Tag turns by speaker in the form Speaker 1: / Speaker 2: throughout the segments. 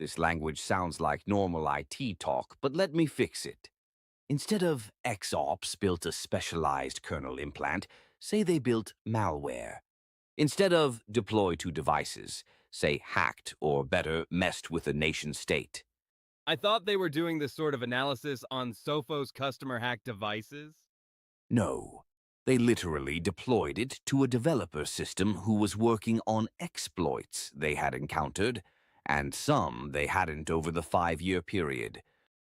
Speaker 1: This language sounds like normal IT talk, but let me fix it. Instead of XOps built a specialized kernel implant, say they built malware. Instead of deploy to devices, say hacked or better, messed with a nation state.
Speaker 2: I thought they were doing this sort of analysis on Sophos customer hacked devices.
Speaker 1: No, they literally deployed it to a developer system who was working on exploits they had encountered, and some they hadn't over the 5-year period.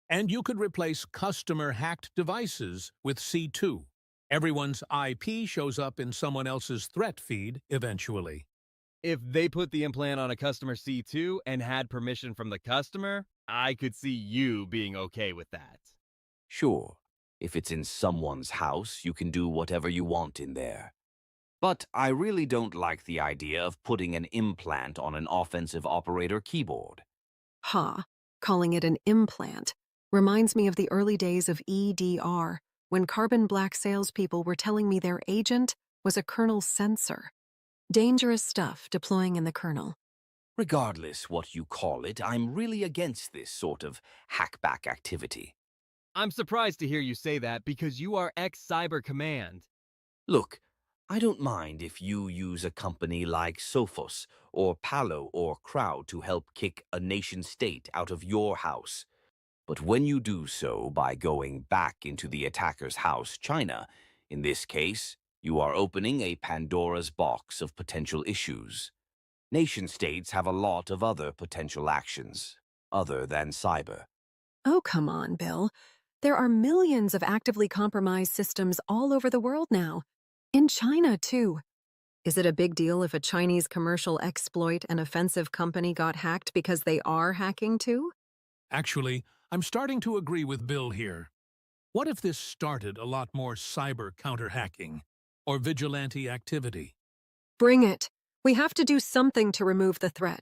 Speaker 3: And you could replace customer-hacked devices with C2. Everyone's IP shows up in someone else's threat feed eventually.
Speaker 2: If they put the implant on a customer C2 and had permission from the customer, I could see you being okay with that.
Speaker 1: Sure, if it's in someone's house, you can do whatever you want in there. But I really don't like the idea of putting an implant on an offensive operator keyboard.
Speaker 4: Ha, calling it an implant reminds me of the early days of EDR, when carbon black salespeople were telling me their agent was a kernel sensor. Dangerous stuff deploying in the kernel.
Speaker 1: Regardless what you call it, I'm really against this sort of hackback activity.
Speaker 2: I'm surprised to hear you say that because you are ex-Cyber Command.
Speaker 1: Look, I don't mind if you use a company like Sophos or Palo or Crowd to help kick a nation-state out of your house. But when you do so by going back into the attacker's house, China, in this case, you are opening a Pandora's box of potential issues. Nation-states have a lot of other potential actions, other than cyber.
Speaker 4: Oh, come on, Bill. There are millions of actively compromised systems all over the world now. In China, too. Is it a big deal if a Chinese commercial exploit an offensive company got hacked because they are hacking too?
Speaker 3: Actually, I'm starting to agree with Bill here. What if this started a lot more cyber counter-hacking or vigilante activity?
Speaker 4: Bring it. We have to do something to remove the threat.